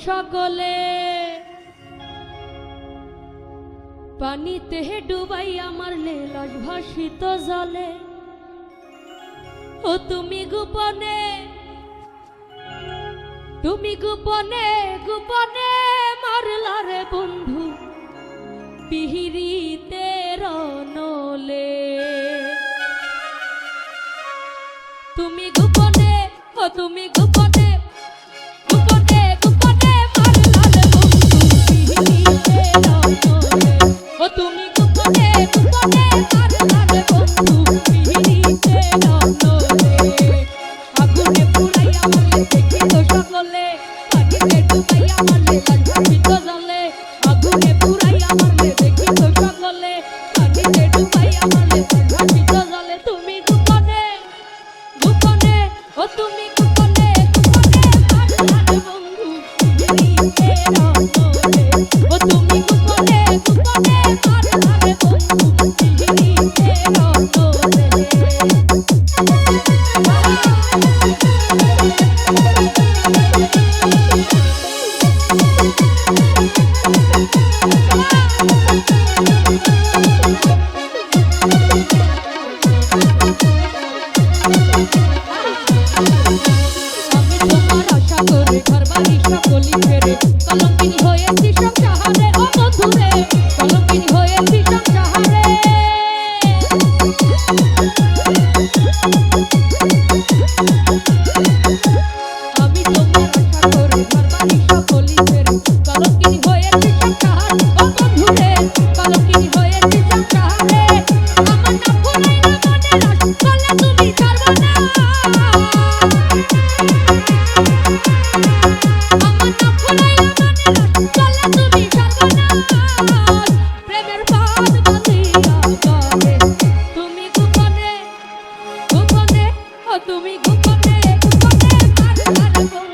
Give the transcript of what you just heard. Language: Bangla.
সকলে পানিতে ডুবাই আমার লাশ ভাসিত জলে। ও তুমি গোপনে গোপনে মারলা রে বন্ধু পিহিরিতে রনলে। তুমি গোপনে তুমি গোপনে গোপনে গোপনে মারলা রে বন্ধু পিহিরিতে রনলে। ও তুমি গোপনে গোপনে মারলা রে বন্ধু পিহিরিতে রনলে। আগুনে পুড়াইয়া মারলে দেখি তো সকলে পানিতে ডুবাইয়া মারলে লাশ ভাসিত জলে। আগুনে পুড়াইয়া মারলে দেখি তো সকলে পানিতে ডুবাইয়া মারলে লাশ ভাসিত জলে। তুমি গোপনে গোপনে ও তুমি গোপনে গোপনে মারলা রে বন্ধু পিহিরিতে রনলে। ও তুমি গোপনে গোপনে মারলা রে বন্ধু পিহিরিতে রনলে। কলঙ্কিনী হয়েছি সংসারে ও বন্ধুরে, কলঙ্কিনী হয়েছি সংসারে। আমি তোমার আশা করে ঘরবাড়ি সকলি ছেড়ে কলঙ্কিনী হয়েছি সংসার ও বন্ধুরে, কলঙ্কিনী হয়েছি সংসারে। আমার নাম ভুলাইলা মনে রাখ বলে তুমি সর্বনা। তুমি গোপনে গোপনে মারলা রে বন্ধু